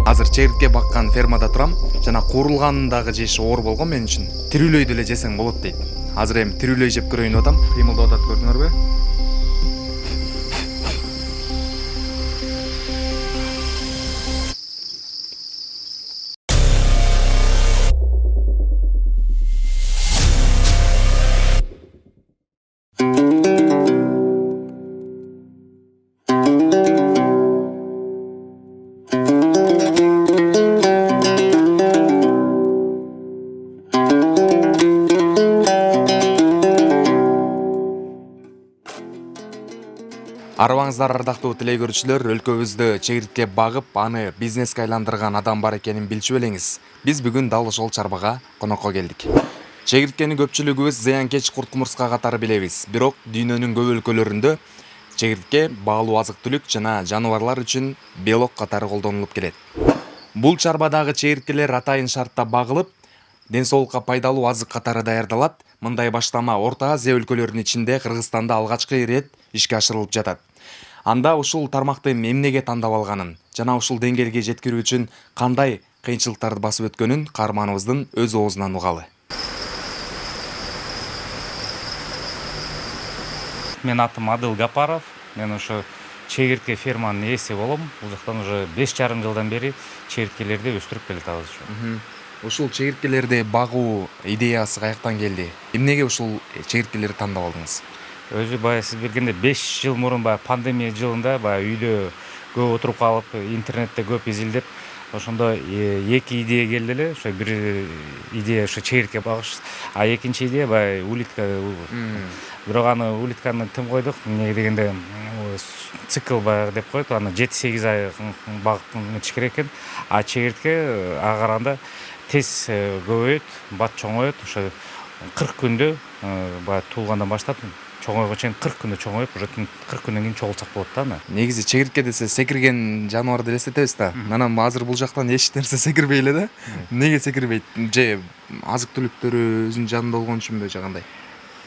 Азыр чегиртке баккан фермада турам, жана куурулганындагы жеш оор болгон мен үчүн. Тирүүлөйдү эле жесең болот дейт. Азыр эми тирүүлөй жеп көрөйүн деп атам. Кыймылдап атат, көрдүңөрбү? Арыбаңыздар, ардактуу тилей көрүүчүлөр, өлкөбүздө чегиртке багып, аны бизнеске айландырган адам бар экенин билчү белеңиз. Биз бүгүн дал ошол чарбага конокко келдик. Чегирткени көпчүлүгүбүз зыянкеч курт-кумурска катары билебиз. Бирок дүйнөнүн көп өлкөлөрүндө чегиртке баалуу азык-түлүк жана жаныбарлар үчүн белок катары колдонулуп келет. Бул чарбадагы чегирткелер атайын шартта багылып, ден соолукка пайдалуу азык катары даярдалат. Мындай баштама Орто Азия өлкөлөрүнүн ичинде Кыргызстанда алгачкы ирет ишке ашырылып жатат. Анда ушул тармакты эмнеге тандап алганын жана ушул деңгээлге жеткирүү үчүн кандай кыйынчылыктарды басып өткөнүн каарманыбыздын өз оозунан угалы. Мен атым Адыл Гапаров. Мен ошо чегиртке ферманын ээси болом. Бул жактан уже 5,5 жылдан бери чегирткелерди өстүрүп келатабыз. Ушул чегирткелерди багуу идеясы каяктан келди? Эмнеге ушул чегирткелерди тандап алдыңыз? Өзү баягы сиз бергенде 5 жыл мурун баягы пандемия жылында баягы үйдө көп отуруп калып, интернетте көп изилдеп, ошондо эки идея келди эле. Ошо бир идея ошо чегиртке багыш, а экинчи идея баягы улитка. Бирок аны улитканы тим койдук, эмнеге дегенде цикл баягы деп коет, аны 7-8 ай багып ичиш керек экен. А чегиртке ага караганда тез көбөйөт, бат чоңойот. Ошо 40 күндө баягы туулгандан баштап чоңойго чейин 40 күндө чоңоюп, уже 40 күндөн кийин чогултсак болот да аны. Негизи чегиртке десе секирген жаныбарды элестетебиз да. Анан азыр бул жактан эч нерсе секирбей эле да. Эмнеге секирбейт? Же азык-түлүктөрү өзүнүн жанында болгон үчүнбү, же кандай?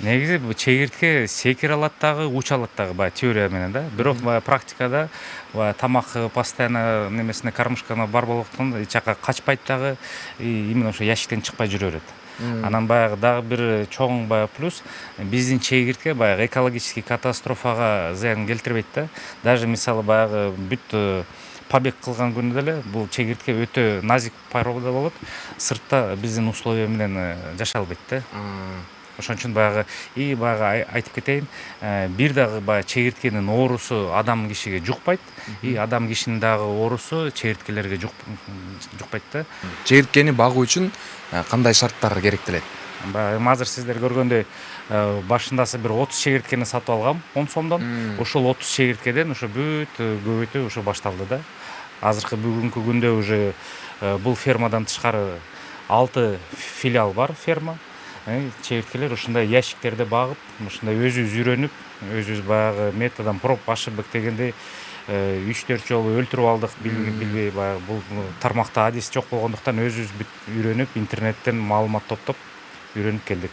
Негизи бул чегиртке секире алат дагы, уча алат дагы баягы теория менен да. Бирок баягы практикада баягы тамак постоянно немесине, кормушкана бар болгондуктан эч жака качпайт дагы, именно ошо ящиктен чыкпай жүрө берет. Анан баягы дагы бир чоң баягы плюс, биздин чегиртке баягы экологический катастрофага зыян келтирбейт да. Даже мисалы баягы бүт побег кылган күндө деле бул чегиртке өтө назик порода болот. Сыртта биздин условия менен жашай албайт да. Ошон үчүн баягы айтып кетейин, бир дагы баягы чегирткенин оорусу адам кишиге жукпайт, адам кишинин дагы оорусу чегирткелерге жукпайт да. Чегирткени багуу үчүн кандай шарттар керектелет? Эми азыр сиздер көргөндөй башындасы бир 30 чегирткени сатып алгам 10 сомдон. Ошол 30 чегирткеден ошо бүт көбөйтүү ошо башталды да. Азыркы бүгүнкү күндө уже бул фермадан тышкары 6 филиал бар ферма. Чегирткелер ушундай ящиктерде багып, ушундай өзүбүз үйрөнүп, өзүбүз баягы методдон проб ошибок дегендей 3-4 жолу өлтүрүп алдык, билбей баягы бул тармакта адис жок болгондуктан өзүбүз бүт үйрөнүп, интернеттен маалымат топтоп үйрөнүп келдик.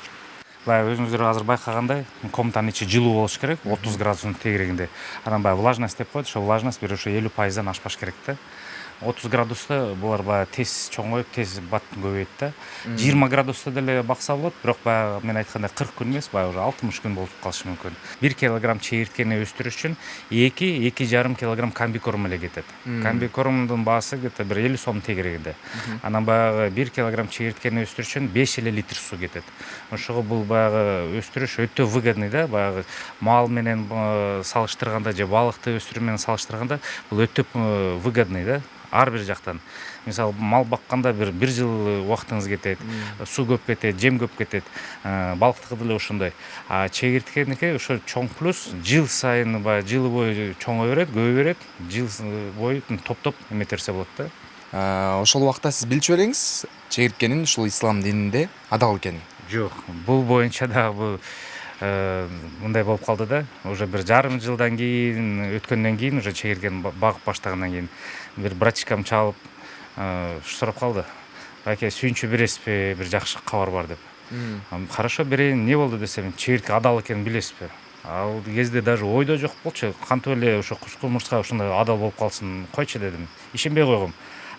Баягы өзүңүздөр азыр байкагандай, комнатанын ичи жылуу болуш керек, 30 градустун тегерегинде. Анан баягы влажность деп коет, ошо влажность бир ошо 50%-дан ашпаш керек да. 30 градуста булар баягы тез чоңоюп, тез бат көбөйөт да. 20 градуста деле бакса болот, бирок баягы мен айткандай 40 күн эмес, баягы уже 60 күн болуп калышы мүмкүн. 1 килограмм чегирткени өстүрүш үчүн 2-2,5 килограмм комбикорм эле кетет. Комбикормдун баасы где-то бир 50 сом тегерегинде. Анан баягы 1 килограмм чегирткени өстүрүш үчүн 5 литр суу кетет. Ошого бул баягы өстүрүш өтө выгодный да, баягы мал менен салыштырганда же балыкты өстүрүү менен салыштырганда бул өтө выгодный да. Ар бир жактан. Мисалы мал бакканда бир жыл убактыңыз кетет, суу көп кетет, жем көп кетет. Балыктыкы деле ошондой. А чегирткеники ошо чоң плюс, жыл сайын баягы жылы бою чоңой берет, көбөй берет, жыл бою топтоп эметерсе болот да. Ошол убакта сиз билчү белеңиз, чегирткенин ушул ислам дининде адал экенин? Жок, бул боюнча дагы мындай болуп калды да. Уже бир жарым жылдан кийин, өткөндөн кийин, уже чегирткени багып баштагандан кийин бир братчикам чалып сурап калды. Байке, сүйүнчү бересизби, бир жакшы кабар бар деп. Хорошо, берейин. Не болду десем, чегиртке адал экенин билесизби? Ал кезде даже ойдо жок болчу. Кантип эле ошо курт-кумурска ушундай адал болуп калсын, койчу дедим. Ишенбей койгом.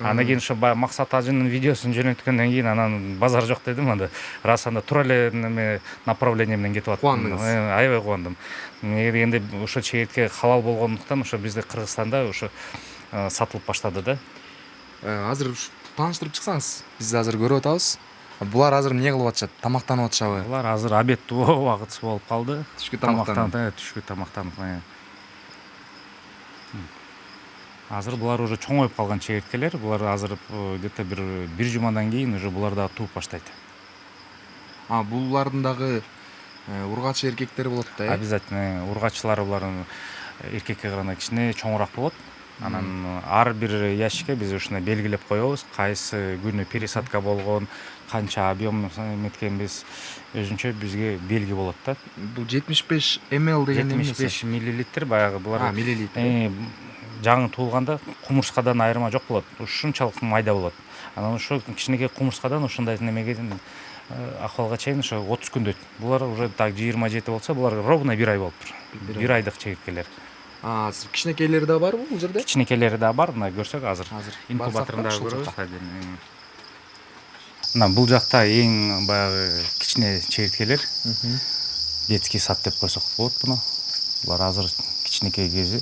Андан кийин ошо Максат Ажынын видеосун жөнөткөндөн кийин анан базар жок дедим, анда рас анда тура эле неме направление менен кетип аттым. Кубандыңыз? Аябай кубандым. Эмне дегенде ошо чегиртке халал болгондуктан ошо бизде Кыргызстанда ошо сатылып баштады да. Азыр тааныштырып чыксаңыз, биз азыр көрүп атабыз. Булар азыр эмне кылып атышат? Тамактанып атышабы? Булар азыр обедтүү убагытысы болуп калды. Түшкү тамактанып. Түшкү тамактанып. Азыр булар уже чоңоюп калган чегирткелер. Булар азыр где-то бир жумадан кийин уже булар да тууп баштайт. Булардын дагы ургач эркектери болот да, Обязательно ургачылары булардын эркекке караганда кичине чоңураак болот. Анан ар бир ящикке биз ушундай белгилеп коебуз, кайсы күнү пересадка болгон, канча объем эметкенбиз, өзүнчө бизге белги болот да. Бул 75 ml деген эмнеси? 75 миллилитр баягы булар. Миллилитр. Жаңы туулганда кумурскадан айырма жок болот. Ушунчалык майда болот. Анан ошо кичинекей кумурскадан ушундай немеге акыбалга чейин ошо 30 күндө. Булар уже так 27 болсо, булар ровно 1 ай болуптур. 1 айдык чегирткелер. Кичинекейлери да барбы бул жерде? Кичинекейлери да бар, мына көрсөк азыр. Инкубаторунда көрөбүз. Мына бул жакта эң баягы кичине чегирткелер. Детский сад деп койсок болот буну. Булар азыр кичинекей кези.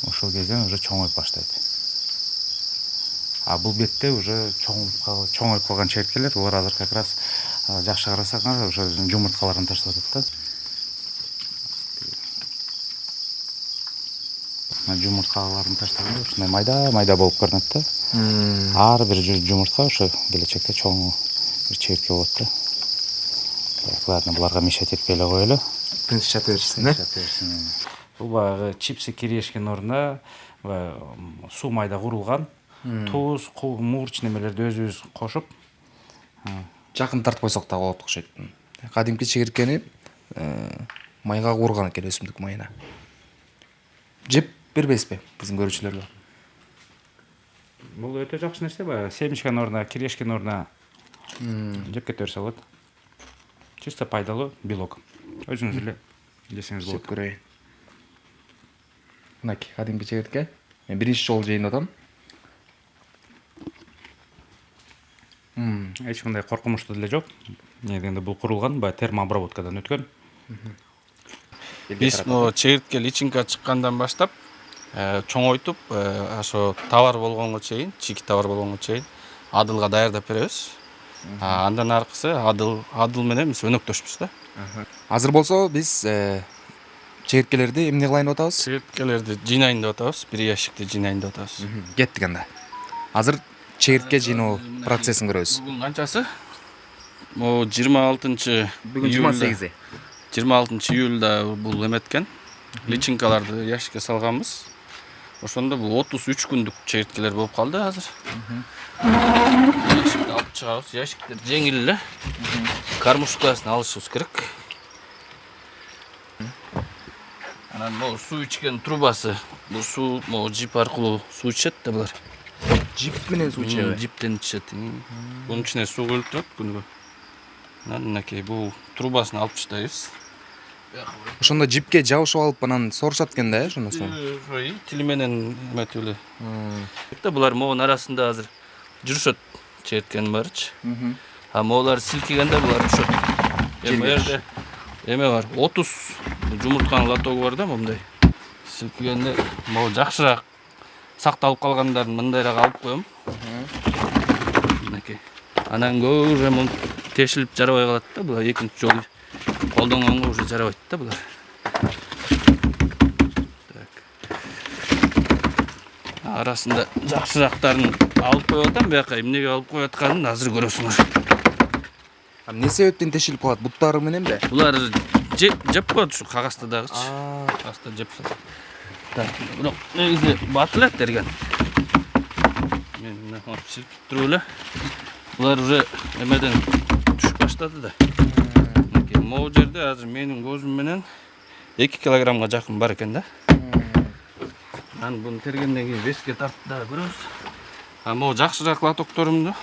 Ошол кезден уже чоңоюп баштайт. Бул бетте уже чоңоюп калган чегирткелер, булар азыр как раз жакшы карасаңар ошо жумурткаларын таштап атат да. Жумурткаларын таштаганда ушундай майда болуп көрүнөт да. Ар бир жумуртка ошо келечекте чоң бир чегиртке болот да. Ладно, буларга мешать этпей эле коелу. Тынч жата беришсин, да? Бул баягы чипсы кирешкен ордуна суу майда курулган, туз, мурч немелерди өзүбүз кошуп Жакын тартып койсок да болот окшойт. Кадимки чегирткени майга куурган экен, өсүмдүк майына. Жеп бербейсизби биздин көрүүчүлөргө? Бул өтө жакшы нерсе, баягы семечканын ордуна, кирешкенин ордуна жеп кете берсе болот. Чисто пайдалуу белок. Өзүңүз эле жесеңиз болот. Жеп көрөйүн. Мынакей кадимки чегиртке. Мен биринчи жолу жейин атам. Эч кандай коркунучтуу деле жок. Эмне дегенде бул курулган, баягы термообработкадан өткөн. Биз могу чегиртке личинка чыккандан баштап чоңойтуп, ошо товар болгонго чейин, чийки товар болгонго чейин адылга даярдап беребиз. Андан аркысы адыл менен биз өнөктөшпүз да. Азыр болсо биз чегирткелерди эмне кылайын деп атабыз? Чегирткелерди жыйнайын деп атабыз, бир ящикти жыйнайын деп атабыз. Кеттик анда. Азыр чегиртке жыйноо процессин көрөбүз. Бүгүн канчасы? Могу 26 Бүгүн 28. 26 июлда бул эметкен. Личинкаларды ящикке салганбыз. Ошондо бул 33 күндүк чегирткелер болуп калды азыр. Ящикти алып чыгабыз. Ящиктер жеңил эле. Кормушкасын алышыбыз керек. Анан могу суу ичкен трубасы. Бул суу могу жип аркылуу суу ичет да булар. Жип менен суу ичеби? Жиптен ичет. Бунун ичине суу куюлуп турат күнгө. Анан мынакей бул трубасын алып таштайбыз. Ошондо жипке жабышып алып анан сорушат экен да, ошондо. Тили менен эметип эле. Булар могунун арасында азыр жүрүшөт чегирткенин баарычы. Могулар силкигенде булар ушот. Эми жерде эме бар, 30 жумуртканын лотогу бар да, мындай. Силкигенде могу жакшыраак сакталып калгандарын мындайраак алып коем. Мынакей. Анан көбү уже мун тешилип жарабай калат да, булар экинчи жолу колдонгонго уже жарабайт да булар. Арасында жакшырактарын алып коюп атам, бияка эмнеге алып коюп атканын азыр көрөсүңөр. Эмне себептен тешилип калат? Буттары мененби? Булар жеп коет ушу кагазды дагычы. Кагазды жеп салат. Так, бирок негизи батылат дерген. Мен мына силкип туруп эле. Булар уже эмеден түшүп баштады да. Могу жерде азыр менин көзүм менен 2 килограммга жакын бар экен да. Анан буну тергенден кийин веске тартып дагы көрөбүз. Могу жакшыраак лотокторумду,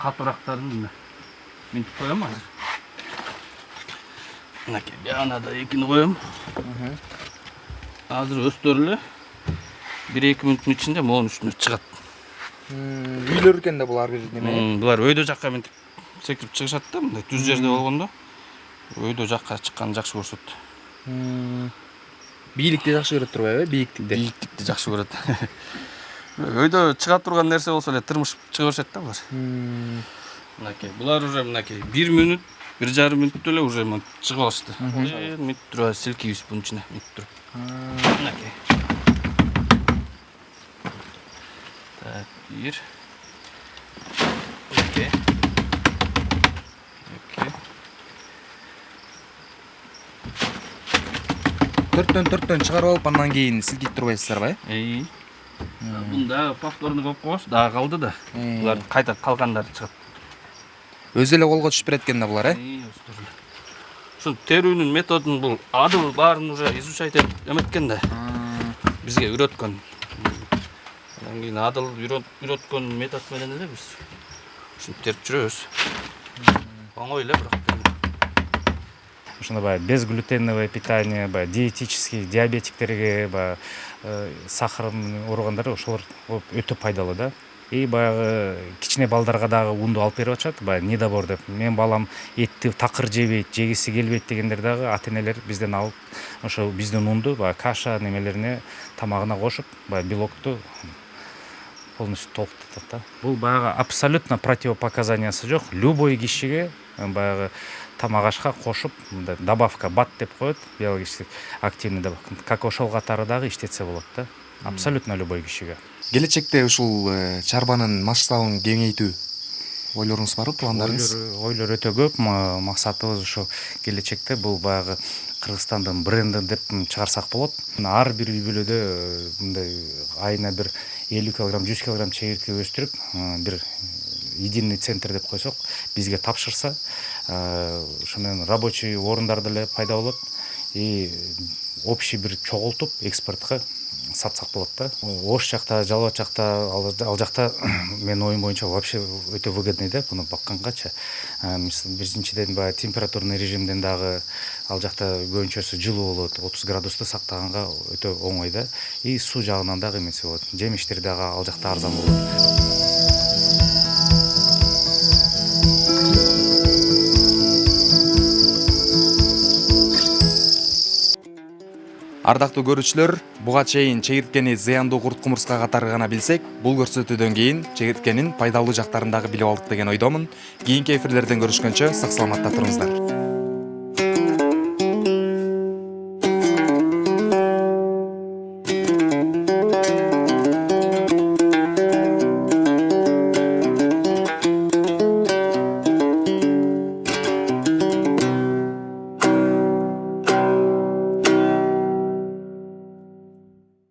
катуураактарын минтип коем азыр. Мынакей, бияна да экини коем. Азыр өстөрү эле 1-2 мүнөттүн ичинде могунун үстүнө чыгат. Үйлөр экен да булар бир неме. Булар өйдө жакка мынтип секирип чыгышат да, мындай түз жерде болгондо өйдө жакка чыкканды жакшы көрүшөт. Бийликти жакшы көрөт турбайбы? Бийиктикти. Бийиктикти жакшы көрөт. Өйдө чыга турган нерсе болсо эле тырмышып чыга беришет да булар. Мынакей, булар уже мынакей 1 мүнөт, 1,5 мүнөттө эле уже чыгып алышты. Мынтип туруп силкийбиз bunun içine, мынтип туруп. Мынакей. Так, 1 2 Төрттөн чыгарып алып андан кийин силкип турбайсыздарбы? Бunda повторно коюп коебуз, дагы калды да. Булар кайта калгандары чыгат. Өзү эле колго түшүп берет экен да булар, Ушул терүүнүн методун бул адыл баарын уже изучать эметкен да. Бизге үйрөткөн. Андан кийин адыл үйрөткөн метод менен эле биз ушинтип терип жүрөбүз. Оңой эле бирок. Ошондо баягы безглютеновое питание, баягы диетический диабетиктерге, баягы сахар ооругандар ошолор өтө пайдалуу да. И баягы кичине балдарга дагы унду алып берип атышат, баягы недобор деп. Мен балам этти такыр жебейт, жегиси келбейт дегендер дагы ата-энелер бизден алып, ошо биздин унду баягы каша немелерине тамагына кошуп, баягы белокту полностью толуктатат да. Бул баягы абсолютно противопоказаниясы жок. Любой кишиге баягы тамак ашка кошуп, мындай добавка бат деп коет, биологический активный добавка. Как ошол катары дагы иштетсе болот да. Абсолютно любой кишиге. Келечекте ушул чарбанын масштабын кеңейтүү ойлоруңуз барбы, пландарыңыз? Ойлор өтө көп. Максатыбыз ошо келечекте бул баягы Кыргызстандын бренди деп чыгарсак болот. Ар бир үй бүлөдө мындай айына бир 50 кг, 100 кг чегиртке өстүрүп, бир единый центр деп койсок, бизге тапшырса, ошо менен рабочий орундар деле пайда болот и общий бир чогултуп экспортко сатсак болот да. Ош жакта, Жалал абад жакта, ал жакта менин оюм боюнча вообще өтө выгодный да, буну баккангача. Биринчиден баягы температурный режимден дагы ал жакта көбүнчөсү жылуу болот, 30 градусту сактаганга өтө оңой да. И суу жагынан дагы эмеси болот. Жемиштер дагы ал жакта арзан болот. Ардактуу көрүүчүлөр, буга чейин чегирткени зыяндуу курт кумурска катары гана билсек, бул көрсөтүүдөн кийин чегирткенин пайдалуу жактарын дагы билип алдык деген ойдомун. Кийинки эфирлерден көрүшкөнчө сак саламатта туруңуздар.